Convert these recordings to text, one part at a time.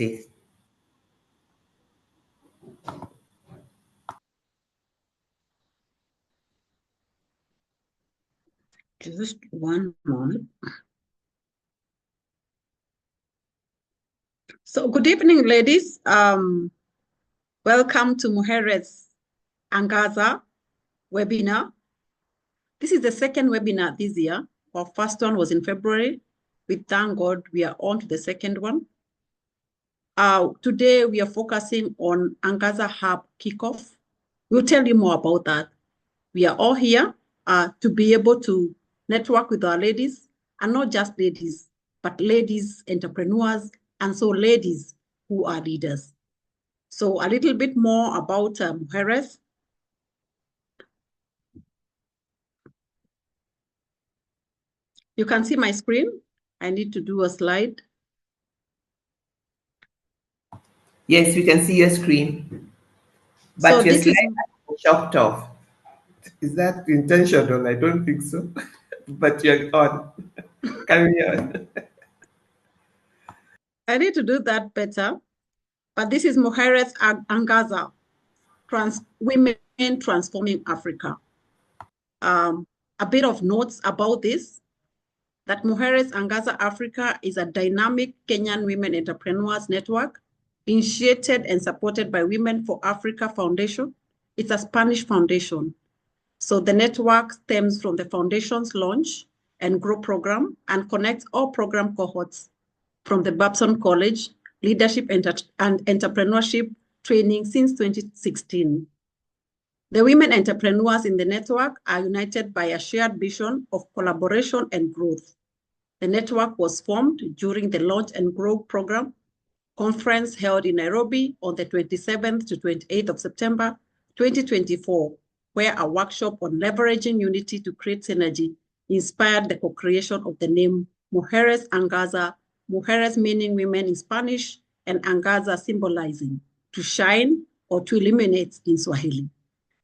it. Just one moment. So good evening, ladies. Welcome to Mujeres Angaza webinar. This is the second webinar this year. Our first one was in February. We thank God we are on to the second one. Today we are focusing on Angaza Hub kickoff. We'll tell you more about that. We are all here to be able to network with our ladies, and not just ladies, but ladies, entrepreneurs, and so ladies who are leaders. So a little bit more about Mujeres. You can see my screen. I need to do a slide. Yes, we can see your screen. But So your this slide is is chopped off. Is that intentional? I don't think so. But you're on. Carry on. I need to do that better. But this is Mujeres Angaza, Women Transforming Africa. A bit of notes about this, that Mujeres Angaza Africa is a dynamic Kenyan women entrepreneurs network initiated and supported by Women for Africa Foundation. It's a Spanish foundation. So the network stems from the foundation's launch and grow program and connects all program cohorts from the Babson College Leadership and Entrepreneurship Training since 2016. The women entrepreneurs in the network are united by a shared vision of collaboration and growth. The network was formed during the Launch and Grow program conference held in Nairobi on the 27th to 28th of September 2024, where a workshop on leveraging unity to create synergy inspired the co-creation of the name Mujeres Angaza, Mujeres meaning women in Spanish, and Angaza symbolizing to shine or to illuminate in Swahili.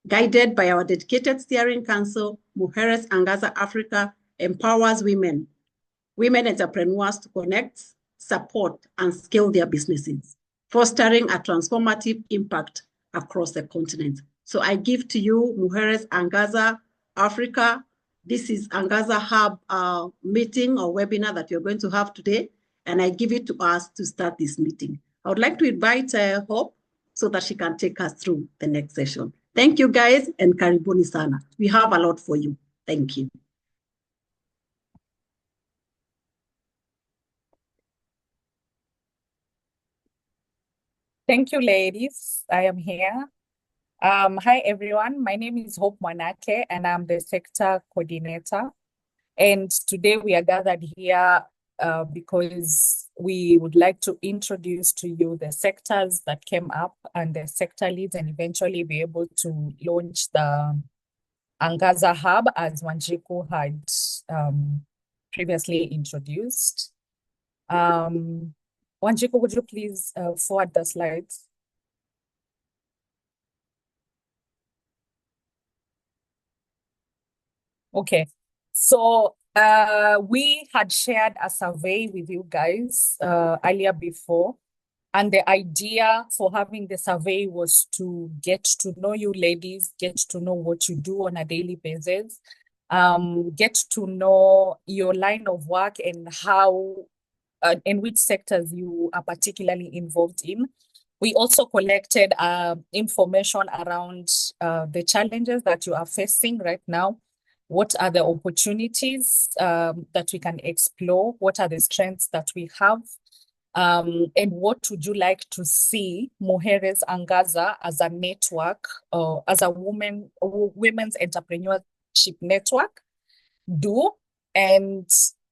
Guided by our dedicated steering council, Mujeres Angaza Africa empowers women entrepreneurs to connect, support, and scale their businesses, fostering a transformative impact across the continent. So I give to you Mujeres Angaza Africa. This is Angaza Hub meeting or webinar that you're going to have today, and I give it to us to start this meeting. I would like to invite Hope so that she can take us through the next session. Thank you, guys, and karibuni sana. We have a lot for you. Thank you. Thank you, ladies. I am here. Hi, everyone. My name is Hope Manake, and I'm the sector coordinator. And today we are gathered here because we would like to introduce to you the sectors that came up and the sector leads, and eventually be able to launch the Angaza Hub as Wanjiku had previously introduced. Wanjiku, would you please forward the slides? Okay, so we had shared a survey with you guys earlier before, and the idea for having the survey was to get to know you ladies, get to know what you do on a daily basis, get to know your line of work and how, in which sectors you are particularly involved in. We also collected information around the challenges that you are facing right now. What are the opportunities that we can explore? What are the strengths that we have? And what would you like to see Mujeres Angaza as a network, as a women's entrepreneurship network do, and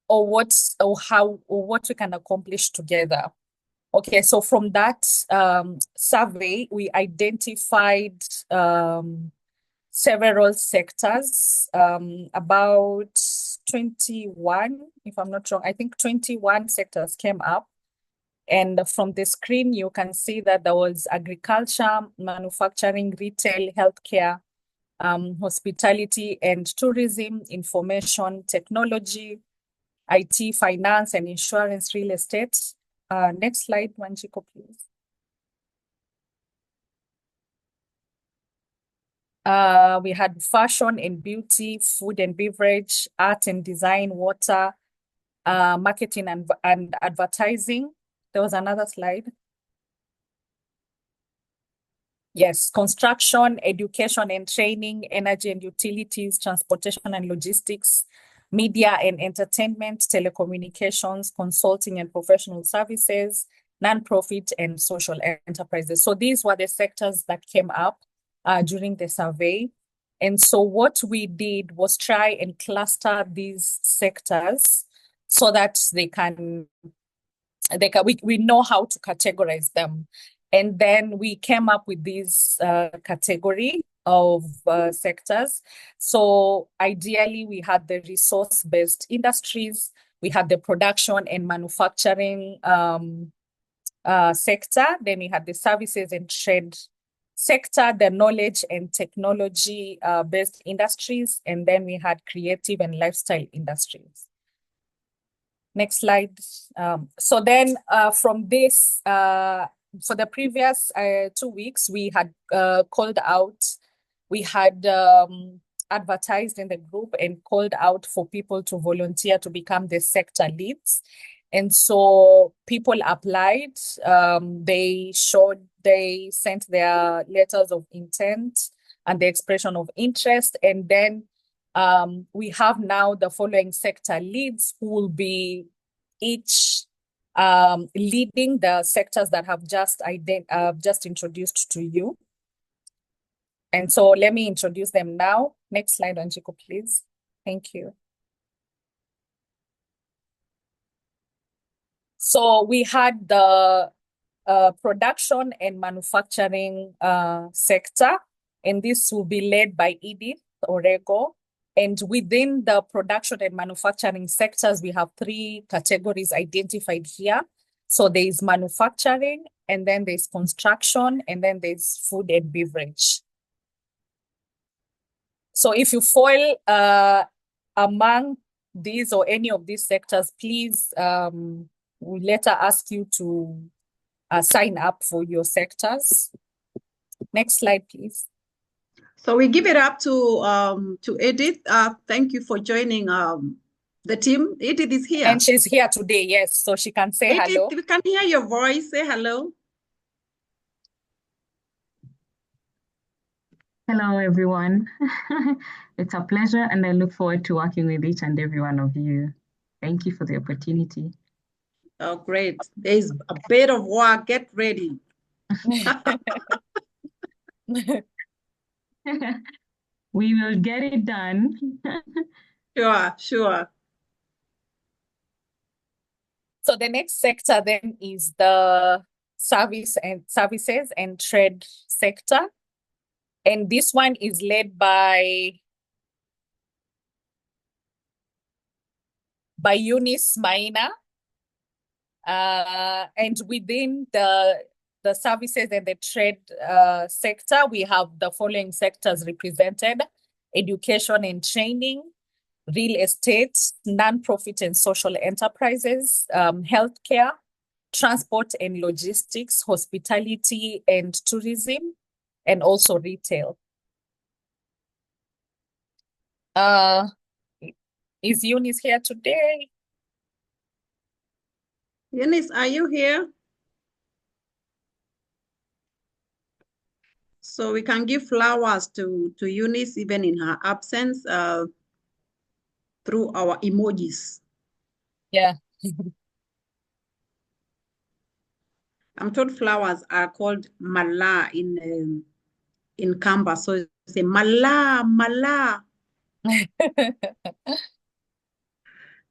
what we can accomplish together? Okay, so from that survey, we identified several sectors, about 21, if I'm not wrong. I think 21 sectors came up. And from the screen, you can see that there was agriculture, manufacturing, retail, healthcare, hospitality and tourism, information, technology, IT, finance and insurance, real estate, Next slide, Wanjiko, please. We had fashion and beauty, food and beverage, art and design, water, marketing and advertising. There was another slide. Yes, construction, education and training, energy and utilities, transportation and logistics, media and entertainment, telecommunications, consulting and professional services, nonprofit and social enterprises. So these were the sectors that came up during the survey. And so what we did was try and cluster these sectors so that we know how to categorize them. And then we came up with this category of sectors. So ideally, we had the resource-based industries, we had the production and manufacturing sector, then we had the services and trade sector, the knowledge and technology based industries, and then we had creative and lifestyle industries. Next slide. So then from this, for the previous 2 weeks, we had called out, we had advertised in the group and called out for people to volunteer to become the sector leads. And so people applied, they sent their letters of intent and the expression of interest. And then we have now the following sector leads who will be each leading the sectors that have just introduced to you. And so let me introduce them now. Next slide, Wanjiko, please. Thank you. So we had the production and manufacturing sector, and this will be led by Edith Orego. And within the production and manufacturing sectors, we have 3 categories identified here. So there is manufacturing, and then there's construction, and then there's food and beverage. So if you fall among these or any of these sectors, please, we'll later ask you to sign up for your sectors. Next slide, please. So we give it up to Edith. Thank you for joining the team. Edith is here. And she's here today, yes. So she can say Edith, hello. we can hear your voice. Say hello. Hello, everyone. It's a pleasure, and I look forward to working with each and every one of you. Thank you for the opportunity. Oh, great. There's a bit of work. Get ready. We will get it done. Sure. So the next sector then is the services and trade sector. And this one is led by Eunice Maina. And within the services and the trade sector, we have the following sectors represented: education and training, real estate, non-profit and social enterprises, healthcare, transport and logistics, hospitality and tourism, and also retail. Is Eunice here today? Eunice, are you here? So we can give flowers to Eunice even in her absence through our emojis. Yeah. I'm told flowers are called mala in Kamba. So say mala.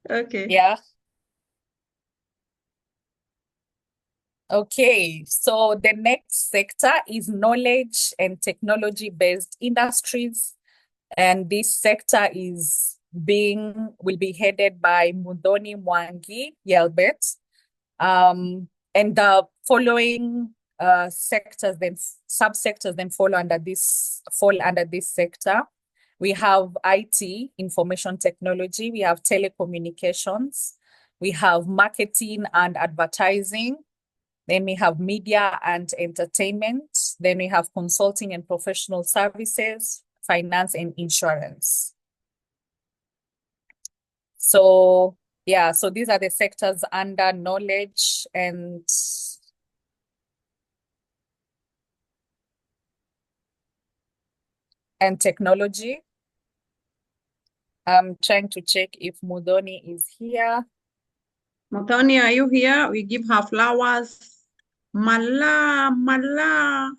Okay. Yeah. Okay, so the next sector is knowledge and technology-based industries. And this sector will be headed by Mudhoni Mwangi Yelbet. And the following sectors, then subsectors, then fall under this sector. We have IT, information technology. We have telecommunications. We have marketing and advertising. Then we have media and entertainment. Then we have consulting and professional services, finance and insurance. So yeah, so these are the sectors under knowledge and technology. I'm trying to check if Mudoni is here. Mutoni, are you here? We give her flowers. Mala, mala.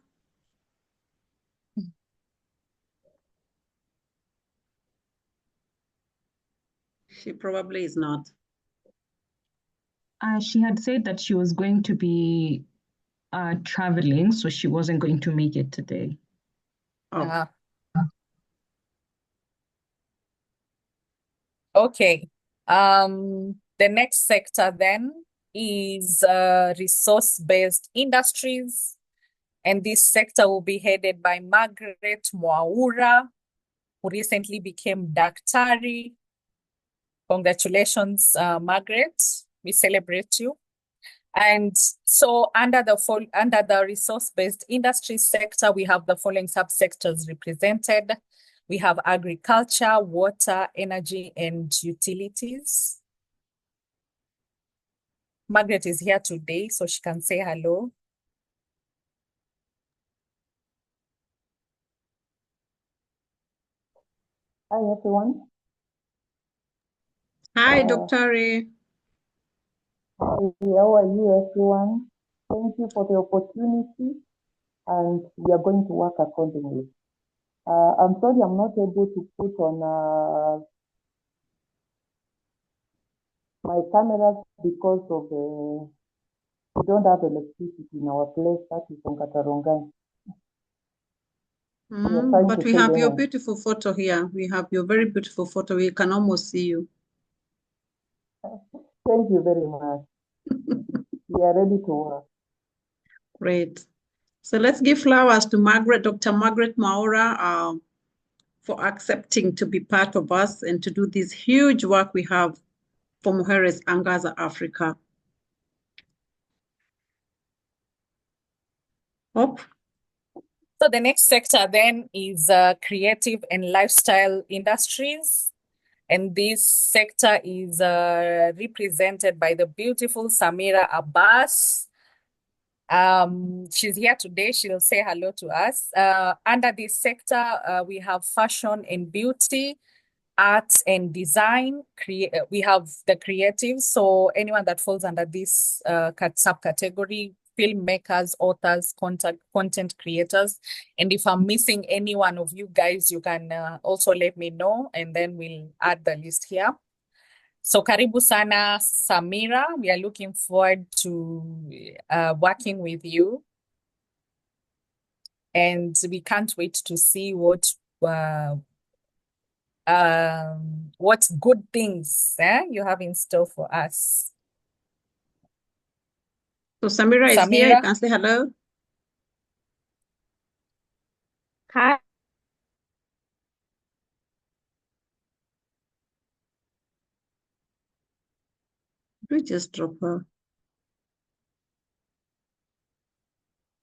She probably is not. She had said that she was going to be traveling, so she wasn't going to make it today. Oh, Okay. The next sector then is resource-based industries. And this sector will be headed by Margaret Mwaura, who recently became Daktari. Congratulations, Margaret. We celebrate you. And so under the resource-based industry sector, we have the following subsectors represented. We have agriculture, water, energy, and utilities. Margaret is here today, so she can say hello. Hi, everyone. hi, Dr. Ray. How are you, everyone? Thank you for the opportunity, and we are going to work accordingly. I'm sorry I'm not able to put on my cameras because of we don't have electricity in our place, that is on Katarongai. But we have your beautiful photo here. We have your very beautiful photo. We can almost see you. Thank you very much. We are ready to work. Great. So let's give flowers to Margaret, Dr. Margaret Mwaura, for accepting to be part of us and to do this huge work we have for Mujeres Angaza Africa. Hope. So the next sector then is creative and lifestyle industries. And this sector is represented by the beautiful Samira Abbas. She's here today. She'll say hello to us. Under this sector, we have fashion and beauty, arts and design. We have the creative. So anyone that falls under this subcategory, filmmakers, authors, content creators. And if I'm missing any one of you guys, you can also let me know, and then we'll add the list here. So karibu sana, Samira. We are looking forward to working with you. And we can't wait to see what good things you have in store for us. So Samira is here. You can say hello. Hi. We just drop her.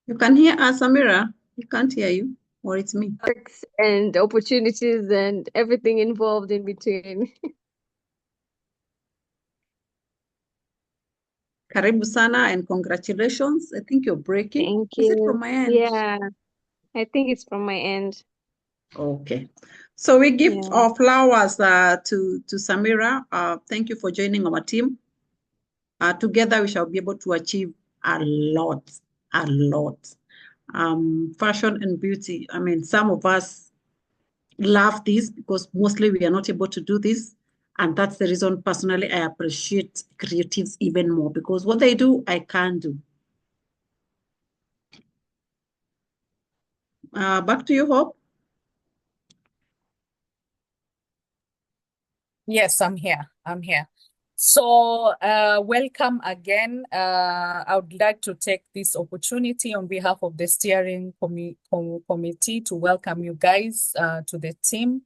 You can hear us, Samira. We can't hear you, or it's me. And opportunities and everything involved in between. Karibu sana and congratulations. I think you're breaking. Thank Is it you. from my end? Yeah, I think it's from my end. Okay. So we give Yeah. our flowers to Samira. Thank you for joining our team. Together we shall be able to achieve a lot. Fashion and beauty. I mean, some of us love this because mostly we are not able to do this. And that's the reason personally I appreciate creatives even more, because what they do, I can't do. Back to you, Hope. Yes, I'm here. So welcome again. I would like to take this opportunity on behalf of the steering committee to welcome you guys to the team.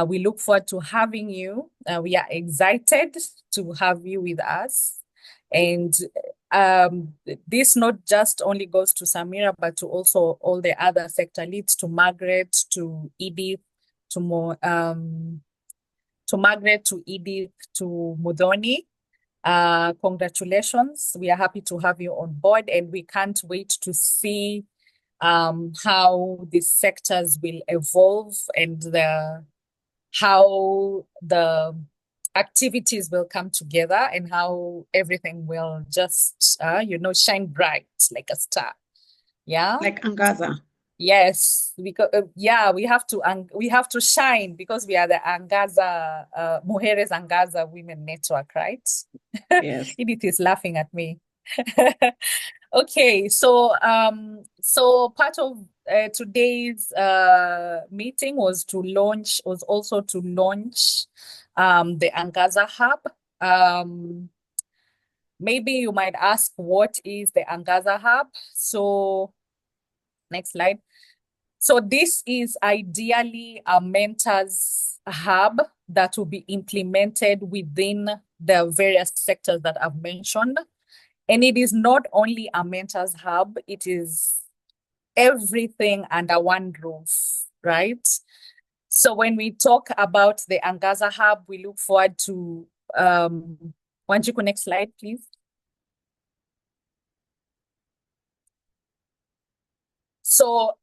We look forward to having you. We are excited to have you with us. And this not just only goes to Samira, but to also all the other sector leads, to Margaret, to Edith, to Margaret, to Edith, to Mudhoni. Congratulations. We are happy to have you on board, and we can't wait to see how these sectors will evolve and how the activities will come together and how everything will just, shine bright like a star. Yeah. Like Angaza. Yes, because we have to shine because we are the Angaza Mujeres Angaza Women Network, right? Yes. Edith is laughing at me. Okay, so part of today's meeting was also to launch the Angaza Hub. Maybe you might ask, what is the Angaza Hub? So next slide. So this is ideally a mentors hub that will be implemented within the various sectors that I've mentioned. And it is not only a mentors hub, it is everything under one roof, right? So when we talk about the Angaza Hub, we look forward to, Wanjiku, next slide, please. So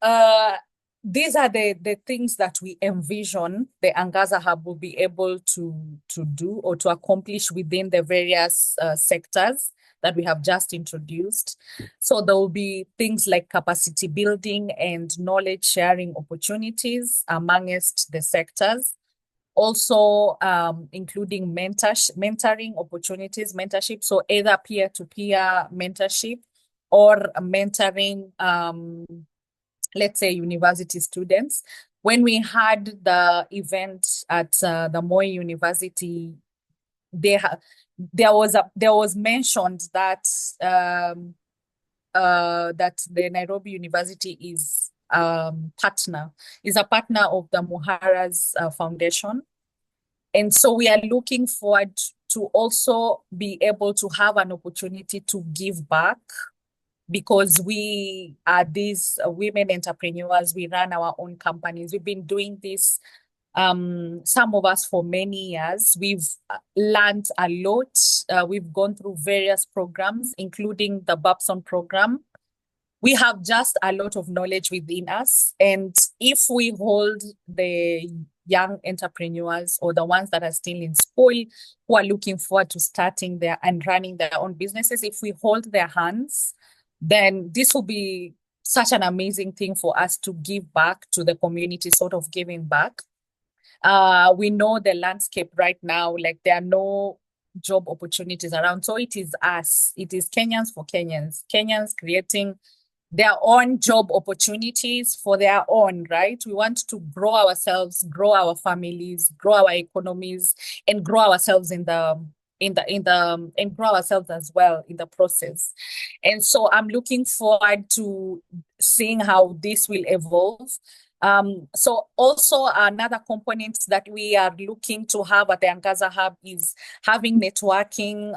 these are the things that we envision the Angaza Hub will be able to do or to accomplish within the various sectors that we have just introduced. So there will be things like capacity building and knowledge sharing opportunities amongst the sectors. Also, including mentoring opportunities, mentorship. So either peer-to-peer mentorship or mentoring, let's say, university students. When we had the event at the Moi University, there was mentioned that that the Nairobi University is a partner of the Mujeres Foundation. And so we are looking forward to also be able to have an opportunity to give back, because we are these women entrepreneurs. We run our own companies. We've been doing this, some of us, for many years. We've learned a lot. We've gone through various programs, including the Babson program. We have just a lot of knowledge within us. And if we hold the young entrepreneurs or the ones that are still in school who are looking forward to starting their and running their own businesses, if we hold their hands, then this will be such an amazing thing for us to give back to the community, sort of giving back. We know the landscape right now, like there are no job opportunities around. So it is us, it is Kenyans for Kenyans, Kenyans creating their own job opportunities for their own, right? We want to grow ourselves, grow our families, grow our economies, and grow ourselves and grow ourselves as well in the process. And so I'm looking forward to seeing how this will evolve. So also another component that we are looking to have at the Angaza Hub is having networking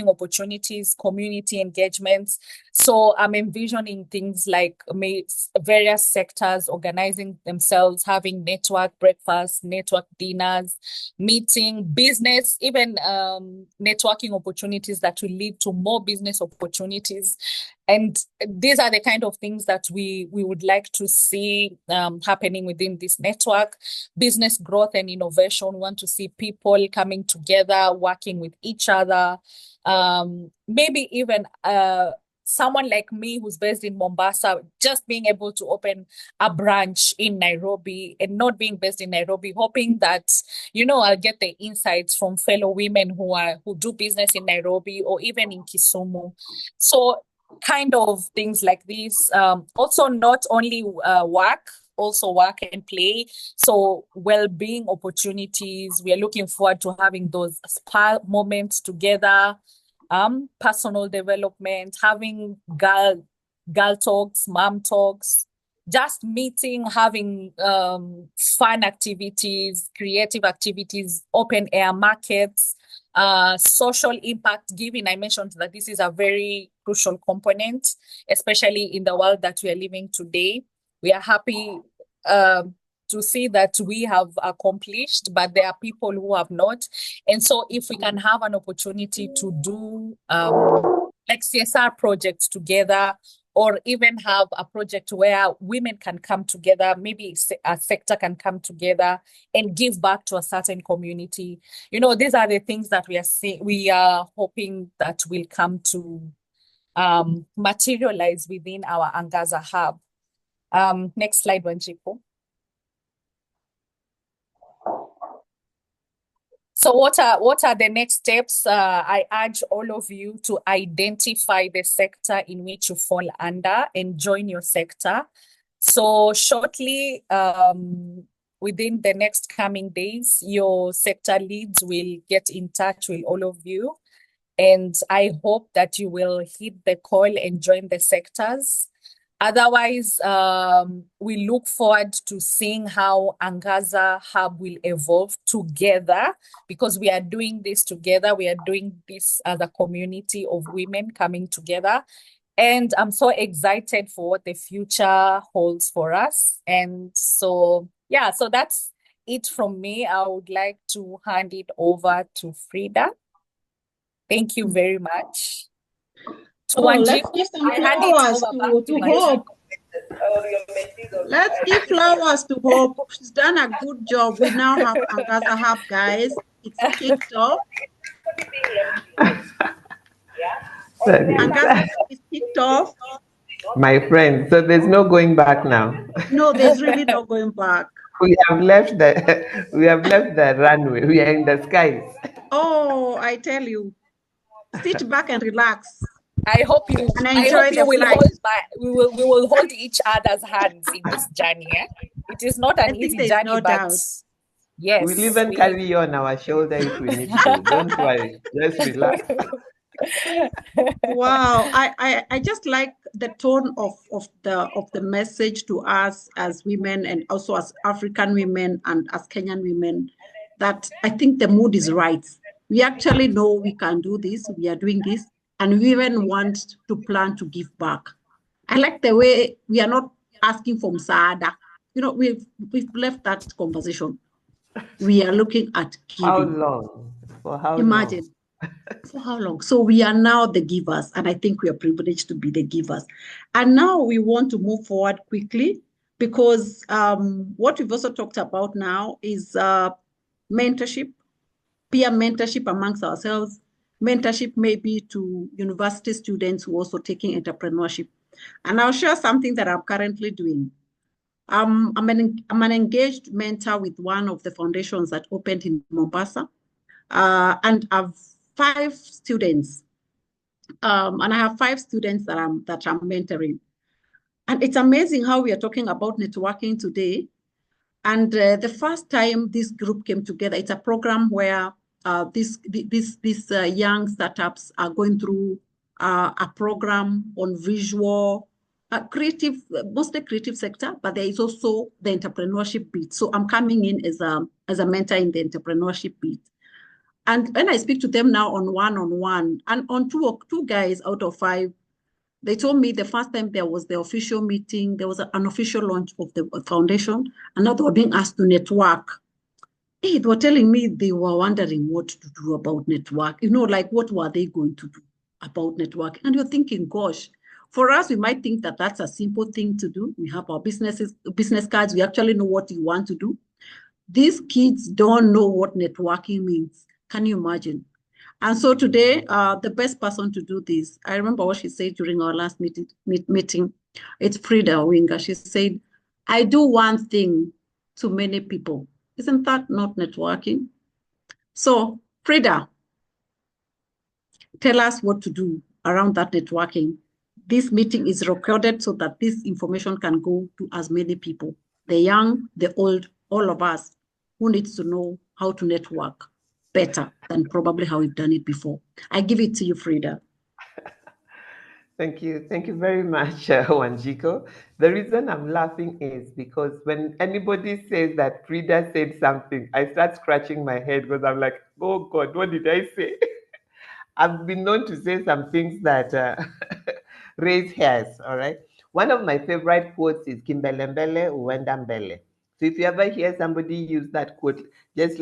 opportunities, community engagements. So I'm envisioning things like various sectors organizing themselves, having network breakfasts, network dinners, meeting business, even networking opportunities that will lead to more business opportunities. And these are the kind of things that we would like to see happening within this network. Business growth and innovation. We want to see people coming together, working with each other. Maybe even someone like me who's based in Mombasa, just being able to open a branch in Nairobi and not being based in Nairobi, hoping that, I'll get the insights from fellow women who do business in Nairobi or even in Kisumu. So kind of things like this. Also not only work, also work and play. So well-being opportunities. We are looking forward to having those spa moments together. Personal development, having girl talks, mom talks, just meeting, having fun activities, creative activities, open air markets, social impact giving. I mentioned that this is a very crucial component, especially in the world that we are living today. We are happy to see that we have accomplished, but there are people who have not. And so if we can have an opportunity to do like CSR projects together, or even have a project where women can come together, maybe a sector can come together and give back to a certain community. You know, these are the things that we are hoping that will come to materialize within our Angaza Hub. Next slide, Wanjiku. So what are the next steps? I urge all of you to identify the sector in which you fall under and join your sector. So shortly, within the next coming days, your sector leads will get in touch with all of you. And I hope that you will heed the call and join the sectors. Otherwise, we look forward to seeing how Angaza Hub will evolve together, because we are doing this together. We are doing this as a community of women coming together. And I'm so excited for what the future holds for us. And so, yeah, so that's it from me. I would like to hand it over to Frida. Thank you very much. To Let's give some I hand it flowers over back to Wanjiku. Hope. Let's give flowers to Hope. She's done a good job. We now have Angaza Hub, guys. It's kicked off. Angaza Hub is kicked off. My friend, so there's no going back now. No, there's really no going back. We have left the runway. We are in the skies. Oh, I tell you, sit back and relax. I hope you will hold each other's hands in this journey. It is not an easy journey, no but doubt. yes. We'll even carry you on our shoulder if we need to. Don't worry. Just relax. Wow, I just like the tone of the message to us as women, and also as African women and as Kenyan women, that I think the mood is right. We actually know we can do this. We are doing this, and we even want to plan to give back. I like the way we are not asking for msaada. You know, we've left that conversation. We are looking at giving. How long? For how Imagine. long? For how long? So we are now the givers, and I think we are privileged to be the givers. And now we want to move forward quickly, because what we've also talked about now is mentorship, peer mentorship amongst ourselves, mentorship maybe to university students who are also taking entrepreneurship. And I'll share something that I'm currently doing. I'm an engaged mentor with one of the foundations that opened in Mombasa, and I've 5 students, and I have 5 students that I'm mentoring. And it's amazing how we are talking about networking today. And the first time this group came together, it's a program where these young startups are going through a program on visual, creative, mostly creative sector, but there is also the entrepreneurship bit. So I'm coming in as a mentor in the entrepreneurship bit. And when I speak to them now on one-on-one, and on two guys out of 5, they told me the first time there was the official meeting, there was an official launch of the foundation, and now they were being asked to network. They were telling me they were wondering what to do about network. You know, like what were they going to do about network? And you're thinking, gosh, for us, we might think that that's a simple thing to do. We have our business cards. We actually know what you want to do. These kids don't know what networking means. Can you imagine? And so today, the best person to do this, I remember what she said during our last meeting. It's Frida Winger. She said, I do one thing to many people. Isn't that not networking? So Frida, tell us what to do around that networking. This meeting is recorded so that this information can go to as many people, the young, the old, all of us who needs to know how to network better than probably how we've done it before. I give it to you, Frida. Thank you. Thank you very much, Wanjiko. The reason I'm laughing is because when anybody says that Frida said something, I start scratching my head because I'm like, oh God, what did I say? I've been known to say some things that raise hairs, all right? One of my favorite quotes is Kimbelembele Uwendambele. So if you ever hear somebody use that quote, just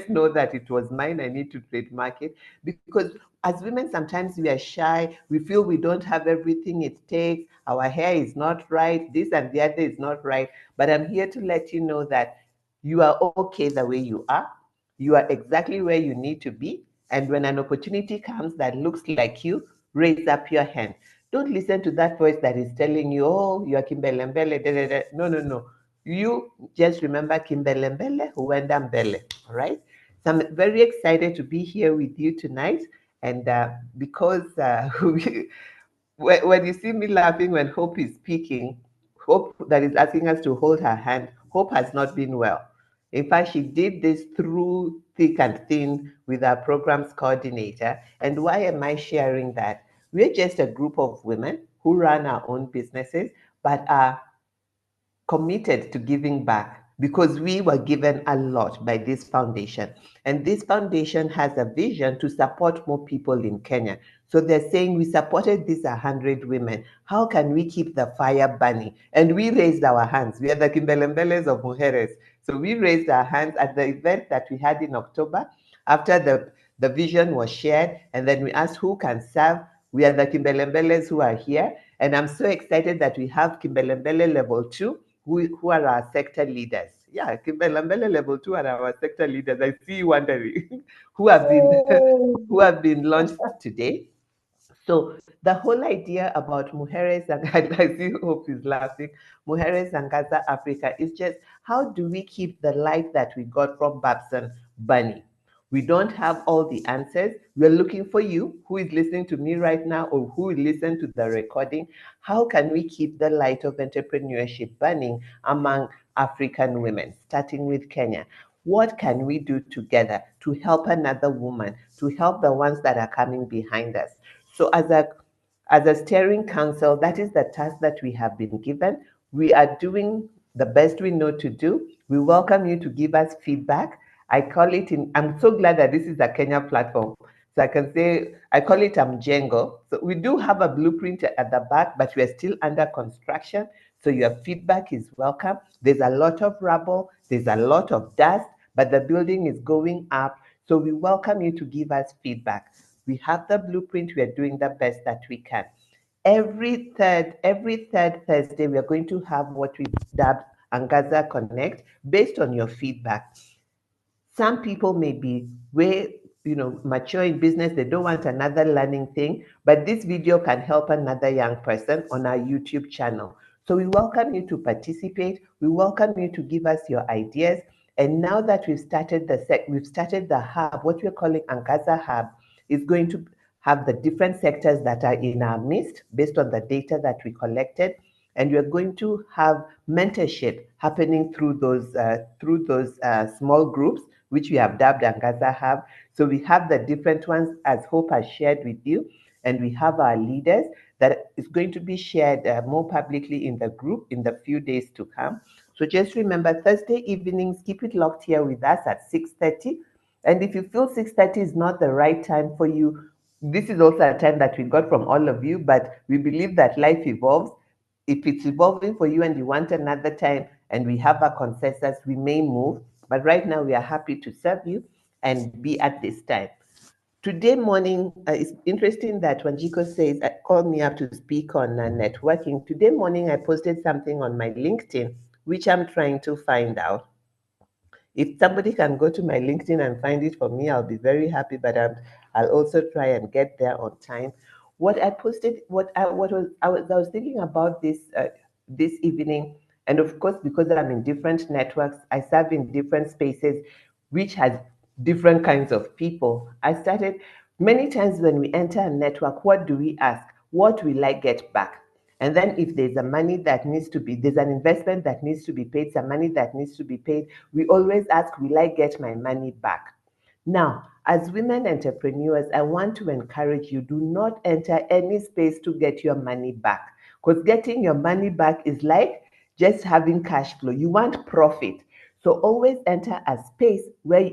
know that it was mine. I need to trademark it because as women sometimes we are shy. We feel we don't have everything it takes. Our hair is not right. This and the other is not right. But I'm here to let you know that you are okay the way you are. You are exactly where you need to be. And when an opportunity comes that looks like you, raise up your hand. Don't listen to that voice that is telling you, oh, you're Kimbelembele. Da, da, da. No, no, no. You just remember Kimbelembele, Huenda Mbele. All right? So I'm very excited to be here with you tonight. And because when you see me laughing when Hope is speaking, Hope that is asking us to hold her hand, Hope has not been well. In fact, she did this through thick and thin with our programs coordinator. And why am I sharing that? We're just a group of women who run our own businesses, but are committed to giving back because we were given a lot by this foundation. And this foundation has a vision to support more people in Kenya. So they're saying we supported these 100 women. How can we keep the fire burning? And we raised our hands. We are the Kimbelembeles of Mujeres. So we raised our hands at the event that we had in October after the vision was shared. And then we asked who can serve. We are the Kimbelembeles who are here. And I'm so excited that we have Kimbelembele level 2 who are our sector leaders. Yeah, Kimbelembele level 2 are our sector leaders. I see you wondering who have been who have been launched today. So the whole idea about Mujeres, and I see Hope is laughing, Mujeres Angaza Africa is just how do we keep the light that we got from Babson burning? We don't have all the answers. We're looking for you who is listening to me right now or who will listen to the recording. How can we keep the light of entrepreneurship burning among African women, starting with Kenya? What can we do together to help another woman, to help the ones that are coming behind us? So as a steering council, that is the task that we have been given. We are doing the best we know to do. We welcome you to give us feedback. I'm so glad that this is a Kenya platform. So I can say, I call it Mjengo. So we do have a blueprint at the back, but we are still under construction. So your feedback is welcome. There's a lot of rubble, there's a lot of dust, but the building is going up. So we welcome you to give us feedback. We have the blueprint. We are doing the best that we can. Every third Thursday, we are going to have what we dubbed Angaza Connect based on your feedback. Some people may be way, mature in business. They don't want another learning thing, but this video can help another young person on our YouTube channel. So we welcome you to participate. We welcome you to give us your ideas. And now that we've started the hub, what we're calling Angaza Hub is going to have the different sectors that are in our midst based on the data that we collected. And we're going to have mentorship happening through those small groups, which we have dubbed Angaza Hub. So we have the different ones as Hope has shared with you, and we have our leaders that is going to be shared more publicly in the group in the few days to come. So just remember, Thursday evenings, keep it locked here with us at 6:30. And if you feel 6:30 is not the right time for you, this is also a time that we got from all of you, but we believe that life evolves. If it's evolving for you and you want another time and we have a consensus, we may move. But right now, we are happy to serve you and be at this time. Today morning, it's interesting that Wanjiko says, called me up to speak on networking. Today morning, I posted something on my LinkedIn, which I'm trying to find out. If somebody can go to my LinkedIn and find it for me, I'll be very happy, but I'll also try and get there on time. What I posted, I was thinking about this evening, and of course, because I'm in different networks, I serve in different spaces, which has different kinds of people. I started many times when we enter a network, what do we ask? What will I get back? And then if there's there's an investment that needs to be paid, some money that needs to be paid, we always ask, will I get my money back? Now, as women entrepreneurs, I want to encourage you, do not enter any space to get your money back. Because getting your money back is like just having cash flow. You want profit. So always enter a space where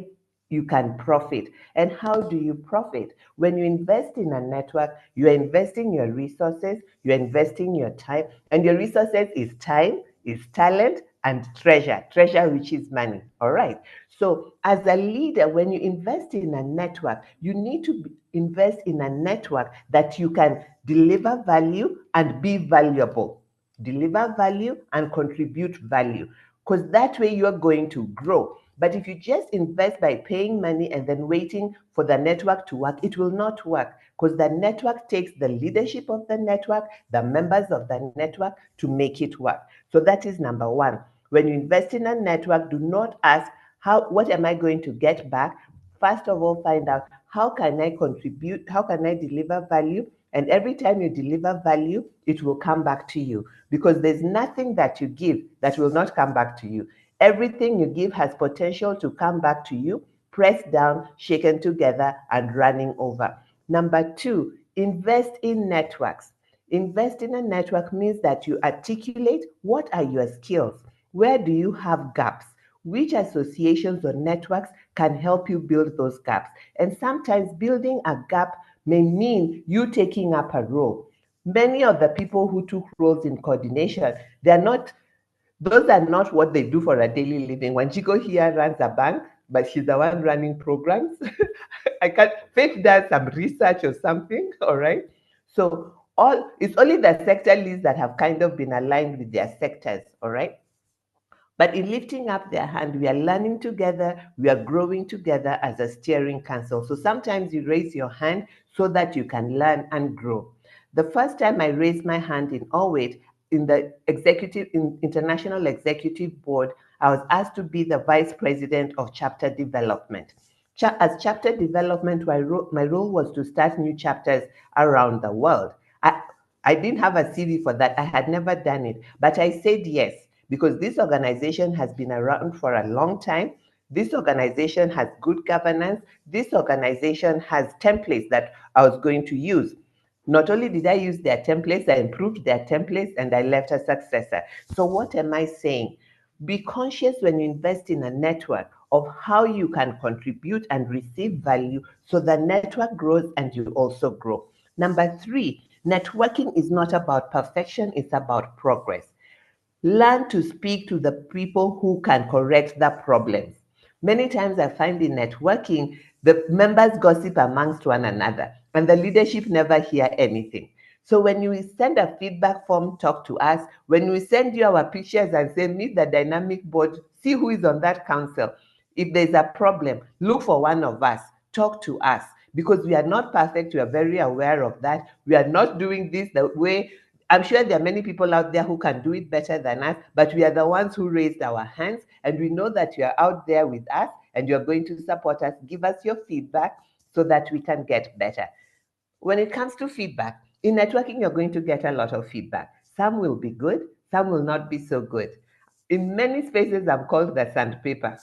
you can profit. And how do you profit? When you invest in a network, you are investing your resources, you're investing your time, and your resources is time, is talent, and treasure. Treasure, which is money. All right. So, as a leader, when you invest in a network, you need to invest in a network that you can deliver value and be valuable. Deliver value and contribute value, because that way you're going to grow. But if you just invest by paying money and then waiting for the network to work, it will not work, because the network takes the leadership of the network, the members of the network to make it work. So that is number one. When you invest in a network, do not ask, what am I going to get back? First of all, find out, how can I contribute? How can I deliver value? And every time you deliver value, it will come back to you, because there's nothing that you give that will not come back to you. Everything you give has potential to come back to you, pressed down, shaken together, and running over. Number two, invest in networks. Invest in a network means that you articulate, what are your skills? Where do you have gaps? Which associations or networks can help you build those gaps? And sometimes building a gap may mean you taking up a role. Many of the people who took roles in coordination, those are not what they do for a daily living. When Chico here runs a bank, but she's the one running programs. Faith does some research or something, all right? So it's only the sector leads that have kind of been aligned with their sectors, all right? But in lifting up their hand, we are learning together, we are growing together as a steering council. So sometimes you raise your hand so that you can learn and grow. The first time I raised my hand in Owit, in the International Executive Board, I was asked to be the Vice President of Chapter Development. As chapter development, my role was to start new chapters around the world. I didn't have a CV for that. I had never done it, but I said yes, because this organization has been around for a long time. This organization has good governance. This organization has templates that I was going to use. Not only did I use their templates, I improved their templates and I left a successor. So what am I saying? Be conscious when you invest in a network of how you can contribute and receive value so the network grows and you also grow. Number three, networking is not about perfection, it's about progress. Learn to speak to the people who can correct the problems. Many times I find in networking, the members gossip amongst one another and the leadership never hear anything. So when you send a feedback form, talk to us. When we send you our pictures and say, meet the dynamic board, see who is on that council. If there's a problem, look for one of us, talk to us, because we are not perfect. We are very aware of that. We are not doing this the way. I'm sure there are many people out there who can do it better than us, but we are the ones who raised our hands, and we know that you are out there with us and you're going to support us. Give us your feedback so that we can get better. When it comes to feedback, in networking, you're going to get a lot of feedback. Some will be good, some will not be so good. In many spaces, I'm called the sandpaper.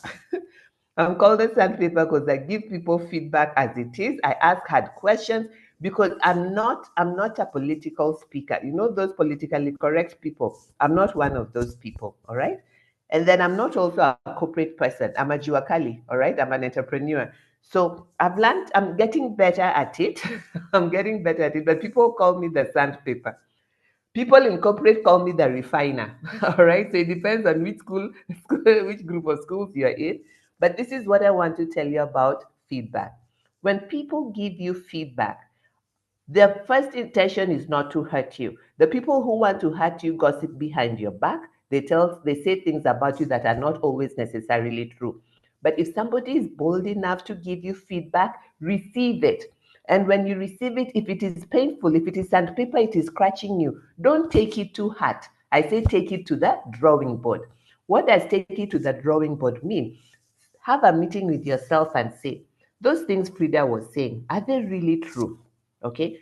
I'm called the sandpaper because I give people feedback as it is. I ask hard questions because I'm not a political speaker. You know, those politically correct people. I'm not one of those people, all right? And then I'm not also a corporate person. I'm a Juakali, all right? I'm an entrepreneur. So I've learned, I'm getting better at it. I'm getting better at it, but people call me the sandpaper. People in corporate call me the refiner. All right. So it depends on which which group of schools you're in. But this is what I want to tell you about feedback. When people give you feedback, their first intention is not to hurt you. The people who want to hurt you gossip behind your back. They say things about you that are not always necessarily true. But if somebody is bold enough to give you feedback, receive it. And when you receive it, if it is painful, if it is sandpaper, it is scratching you, don't take it to heart. I say take it to the drawing board. What does take it to the drawing board mean? Have a meeting with yourself and say, those things Frida was saying, are they really true? Okay.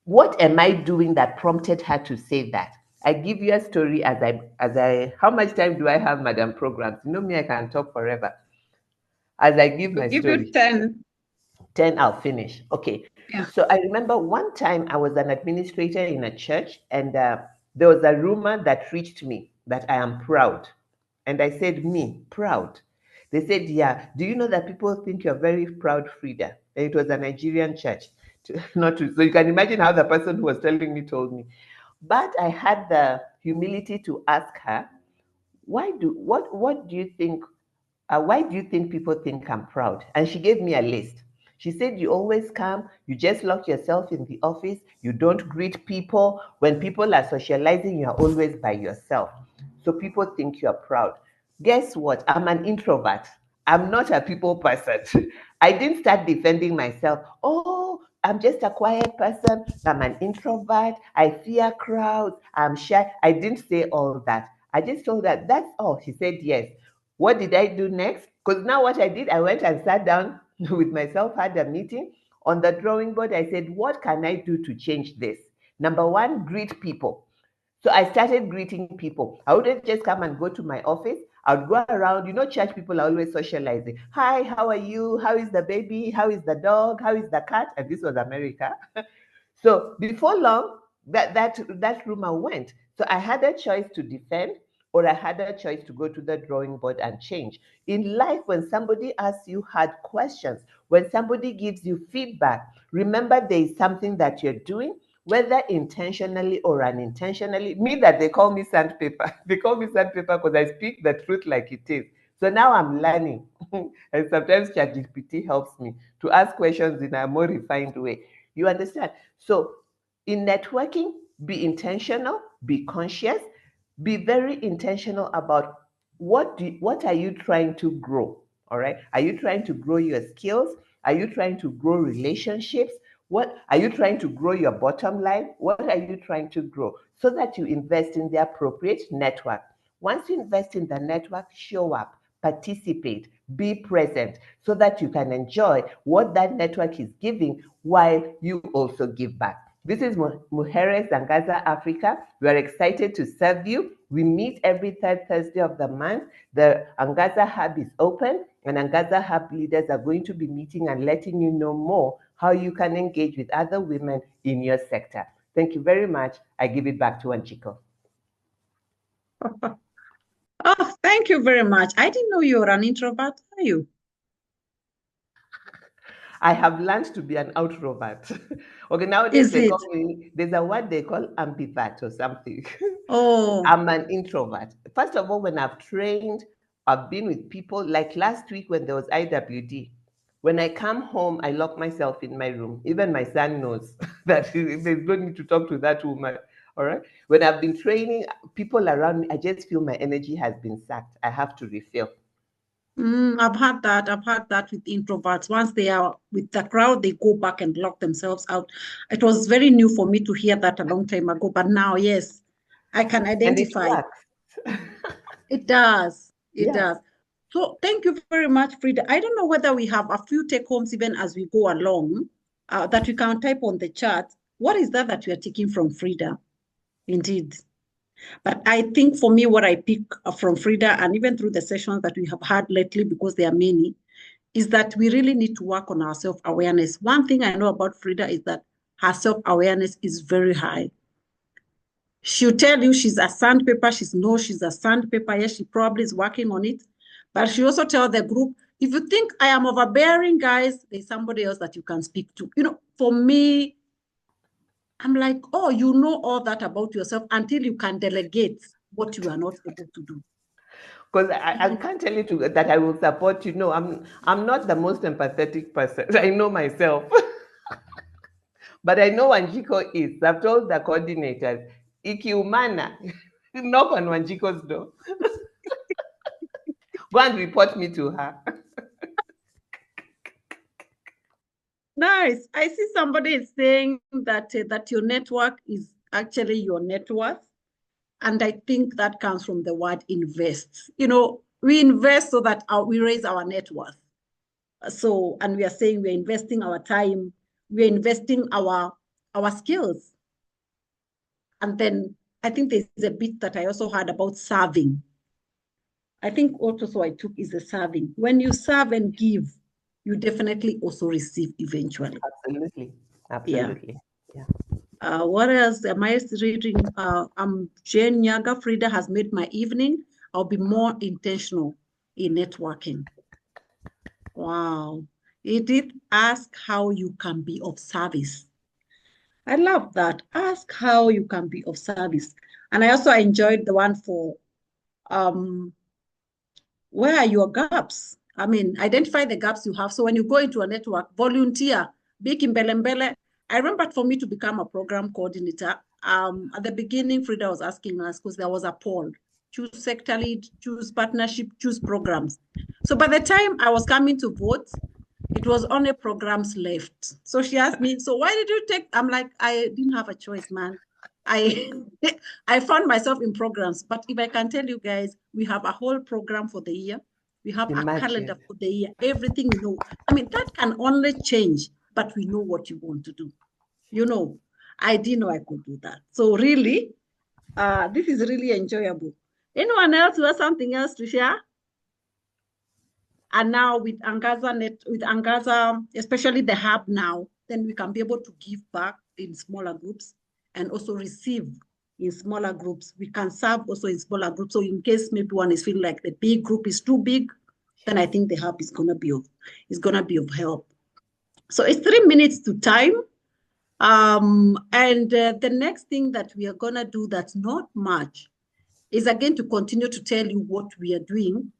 What am I doing that prompted her to say that? I give you a story how much time do I have, Madam Programs? You know me, I can talk forever. As I give my Give story. you 10. 10, I'll finish. Okay. Yeah. So I remember one time I was an administrator in a church, and there was a rumor that reached me that I am proud. And I said, me, proud. They said, yeah, do you know that people think you're very proud, Frida? And it was a Nigerian church. Not to, so you can imagine how the person who was telling me told me. But I had the humility to ask her, what do you think, why do you think people think I'm proud? And she gave me a list. She said, you always come, you just lock yourself in the office, you don't greet people. When people are socializing, you're always by yourself. So people think you're proud. Guess what? I'm an introvert. I'm not a people person. I didn't start defending myself. Oh, I'm just a quiet person. I'm an introvert. I fear crowds. I'm shy. I didn't say all that. I just told her, that's all. She said, yes. What did I do next? Because now what I did, I went and sat down with myself, had a meeting. On the drawing board, I said, what can I do to change this? Number one, greet people. So I started greeting people. I wouldn't just come and go to my office. I would go around. You know, church people are always socializing. Hi, how are you? How is the baby? How is the dog? How is the cat? And this was America. So before long, that rumor went. So I had a choice to defend, or I had a choice to go to the drawing board and change. In life, when somebody asks you hard questions, when somebody gives you feedback, remember there is something that you're doing, whether intentionally or unintentionally. Me, that they call me sandpaper. They call me sandpaper because I speak the truth like it is. So now I'm learning. And sometimes ChatGPT helps me to ask questions in a more refined way. You understand? So in networking, be intentional, be conscious, be very intentional about what are you trying to grow? All right. Are you trying to grow your skills? Are you trying to grow relationships? What are you trying to grow your bottom line? What are you trying to grow? So that you invest in the appropriate network. Once you invest in the network, show up, participate, be present, so that you can enjoy what that network is giving while you also give back. This is Mujeres Angaza Africa. We are excited to serve you. We meet every third Thursday of the month. The Angaza Hub is open, and Angaza Hub leaders are going to be meeting and letting you know more how you can engage with other women in your sector. Thank you very much. I give it back to Wanjiko. Oh, thank you very much. I didn't know you were an introvert, are you? I have learned to be an outrovert. Okay, nowadays Is they it? call me, there's a word they call ambivert or something. Oh, I'm an introvert. First of all, when I've trained, I've been with people, like last week when there was IWD. When I come home, I lock myself in my room. Even my son knows that there's no need to talk to that woman. All right. When I've been training people around me, I just feel my energy has been sacked. I have to refill. I've had that. I've had that with introverts. Once they are with the crowd, they go back and lock themselves out. It was very new for me to hear that a long time ago, but now, yes, I can And it identify. works. It does. It Yes. does. So thank you very much, Frida. I don't know whether we have a few take homes even as we go along that you can type on the chat. What is that you are taking from Frida? Indeed. But I think for me, what I pick from Frida, and even through the sessions that we have had lately, because there are many, is that we really need to work on our self-awareness. One thing I know about Frida is that her self-awareness is very high. She'll tell you she's a sandpaper. She's a sandpaper. Yes, she probably is working on it. But she also tells the group, if you think I am overbearing, guys, there's somebody else that you can speak to. You know, for me, I'm like, oh, you know all that about yourself until you can delegate what you are not able to do. Because I can't tell you that I will support you. No, I'm not the most empathetic person. I know myself. But I know Wanjiko is. I've told the coordinators, Ikiumana, knock on Wanjiko's door. Go and report me to her. Nice. I see somebody is saying that that your network is actually your net worth. And I think that comes from the word invest. You know, we invest so that we raise our net worth. So, and we are saying we're investing our time, we're investing our skills. And then I think there's a bit that I also heard about serving. I think also I took is the serving. When you serve and give, you definitely also receive eventually. Absolutely. Yeah. Absolutely. Yeah. What else am I reading? Jane Nyaga, Frida has made my evening. I'll be more intentional in networking. Wow. Edith, ask how you can be of service. I love that. Ask how you can be of service. And I also enjoyed the one for where are your gaps? I mean, identify the gaps you have. So when you go into a network, volunteer, be kimbelembele. I remember for me to become a program coordinator, at the beginning, Frida was asking us because there was a poll, choose sector lead, choose partnership, choose programs. So by the time I was coming to vote, it was only programs left. So she asked me, so why did you take, I'm like, I didn't have a choice, man. I I found myself in programs, but if I can tell you guys, we have a whole program for the year. We have a calendar for the year, everything we know. I mean, that can only change, but we know what you want to do. You know, I didn't know I could do that. So really, this is really enjoyable. Anyone else who has something else to share? And now with Angaza, especially the hub now, then we can be able to give back in smaller groups and also receive in smaller groups. We can serve also in smaller groups. So in case maybe one is feeling like the big group is too big, then I think the hub is gonna be of help. So it's 3 minutes to time. And the next thing that we are gonna do that's not much is again to continue to tell you what we are doing.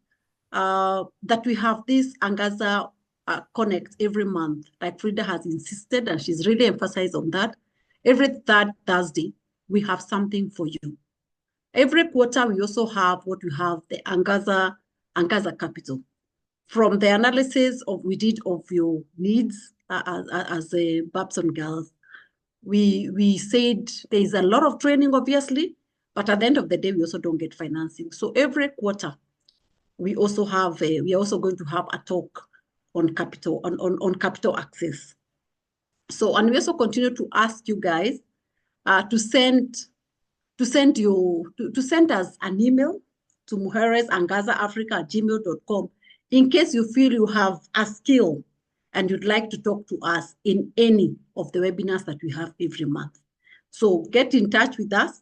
That we have this Angaza Connect every month, like Frida has insisted, and she's really emphasized on that. Every third Thursday, we have something for you. Every quarter, we also have what we have, the Angaza Capital. From the analysis we did of your needs as a Babson girls, we said there's a lot of training, obviously, but at the end of the day, we also don't get financing. So every quarter, we are also going to have a talk on capital access. So, and we also continue to ask you guys to send us an email to mujeresangazaafrica@gmail.com in case you feel you have a skill and you'd like to talk to us in any of the webinars that we have every month. So get in touch with us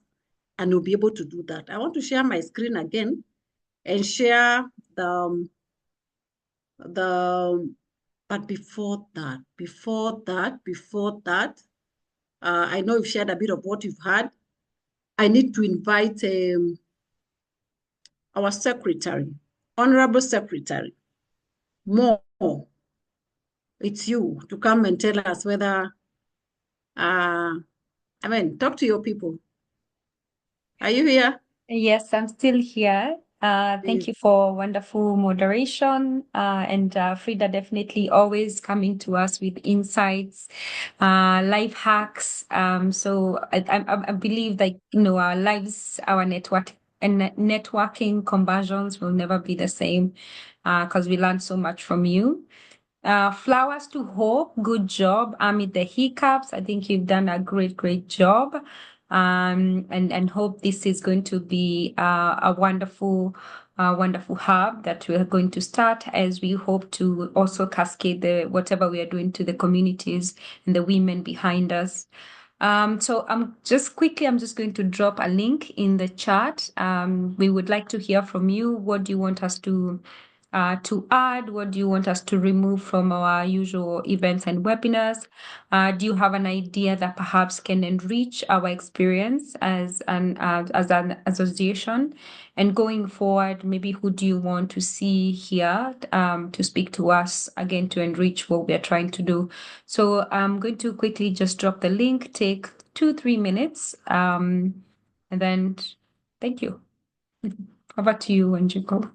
and we'll be able to do that. I want to share my screen again and share but before that, I know you've shared a bit of what you've had. I need to invite our secretary, Honorable Secretary, More. It's you to come and tell us whether, talk to your people. Are you here? Yes, I'm still here. Thank you for wonderful moderation. And Frida definitely always coming to us with insights, life hacks. So I believe that, our lives, our networking conversions will never be the same because we learned so much from you. Flowers to Hope, good job. Amid the hiccups, I think you've done a great job. And hope this is going to be a wonderful hub that we are going to start, as we hope to also cascade whatever we are doing to the communities and the women behind us. So I'm just going to drop a link in the chat. We would like to hear from you. What do you want us to add? What do you want us to remove from our usual events and webinars? Do you have an idea that perhaps can enrich our experience as an association? And going forward, maybe who do you want to see here to speak to us again to enrich what we are trying to do? So I'm going to quickly just drop the link, take 2-3 minutes, and then thank you. Over to you, Wanjiko.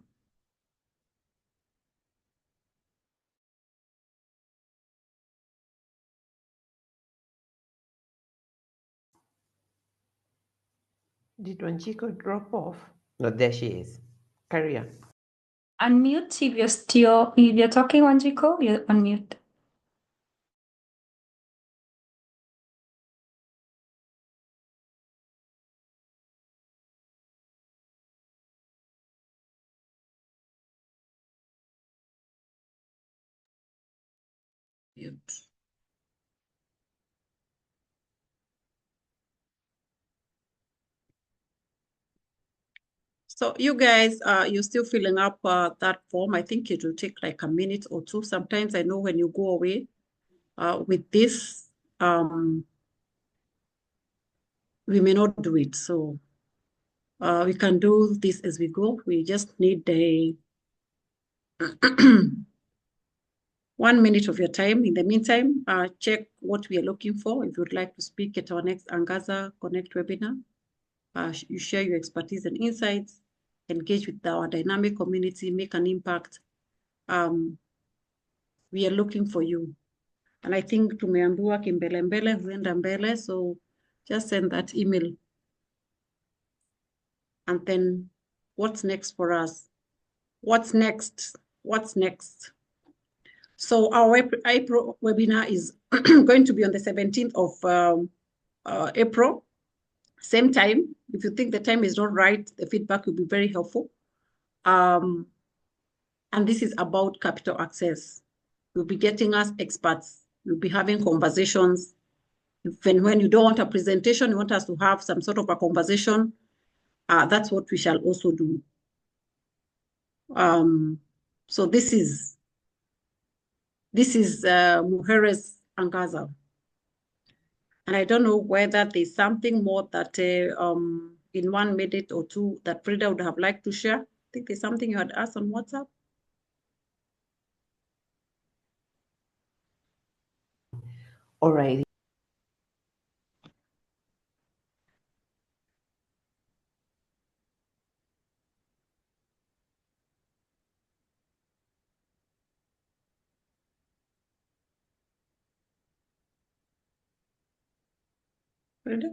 Did Wanjiko drop off? No, there she is. Carry on. Unmute if you're talking, Wanjiko, you're unmute. Mute. So you guys, you're still filling up that form. I think it will take like a minute or two. Sometimes I know when you go away with this, we may not do it. So we can do this as we go. We just need a 1 minute of your time. In the meantime, check what we are looking for. If you would like to speak at our next Angaza Connect webinar, you share your expertise and insights, engage with our dynamic community, make an impact. We are looking for you. And I think tumeambiwa kimbele mbele, huenda mbele. So just send that email. And then what's next for us? What's next? What's next? So our April webinar is going to be on the 17th of April. Same time. If you think the time is not right, the feedback will be very helpful. And this is about capital access. We'll be getting us experts. We'll be having conversations. Even when you don't want a presentation, you want us to have some sort of a conversation, that's what we shall also do. So this is Mujeres Angaza. And I don't know whether there's something more that in 1 minute or two that Frida would have liked to share. I think there's something you had asked on WhatsApp. All right. Frida?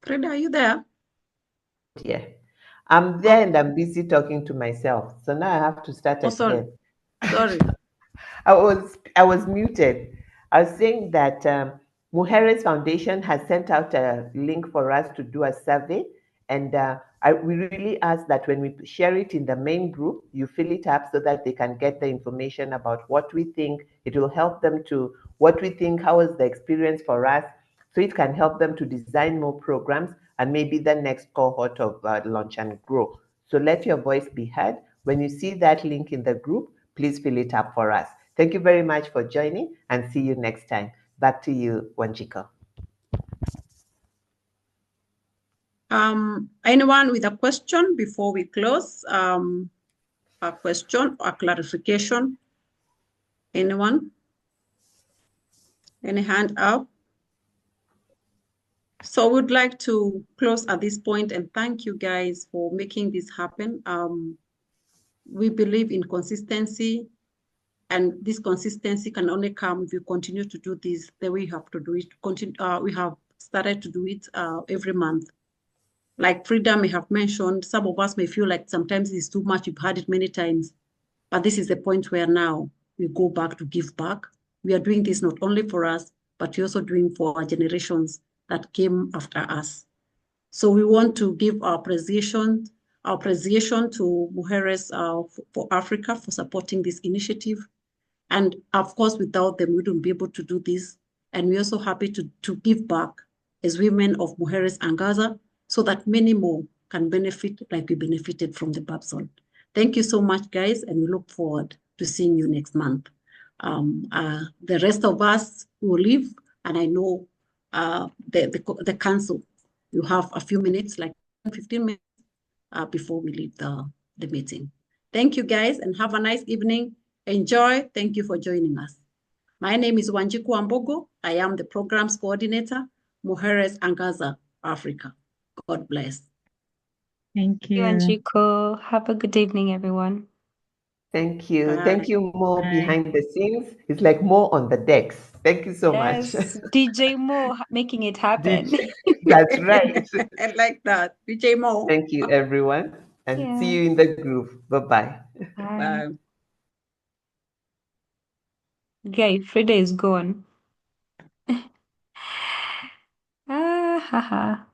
Frida, are you there? Yeah. I'm there and I'm busy talking to myself. So now I have to start Oh, sorry. again. Sorry. I was muted. I was saying that Mujeres Foundation has sent out a link for us to do a survey, and we really ask that when we share it in the main group, you fill it up so that they can get the information about what we think. It will help them to what we think, how was the experience for us, so it can help them to design more programs and maybe the next cohort of Launch and Grow. So let your voice be heard. When you see that link in the group, please fill it up for us. Thank you very much for joining and see you next time. Back to you, Wanjiko. Anyone with a question before we close? A question or clarification? Anyone? Any hand up? So we'd like to close at this point and thank you guys for making this happen. We believe in consistency, and this consistency can only come if you continue to do this the way you have to do it. We have started to do it every month. Like Frida may have mentioned, some of us may feel like sometimes it's too much, you've had it many times, but this is the point where now we go back to give back. We are doing this not only for us, but we're also doing for our generations that came after us. So we want to give our appreciation to Mujeres for Africa for supporting this initiative. And of course, without them, we wouldn't be able to do this. And we're also happy to give back as women of Mujeres Angaza so that many more can benefit like we benefited from the Babson. Thank you so much, guys, and we look forward to seeing you next month. The rest of us will leave, and I know the council, you have a few minutes, like 15 minutes before we leave the meeting. Thank you, guys, and have a nice evening. Enjoy. Thank you for joining us. My name is Wanjiku Ambogo. I am the programs coordinator, Mujeres Angaza Africa. God bless. Thank you. Wanjiku. Have a good evening, everyone. Thank you. Bye. Thank you, Mo, Bye. behind the scenes. It's like Mo on the decks. Thank you so much. Yes, DJ Mo making it happen. DJ, that's right. I like that. DJ Mo. Thank you, everyone. And Yeah. see you in the group. Bye-bye. Bye. Bye. Guy, Frida is gone. Haha.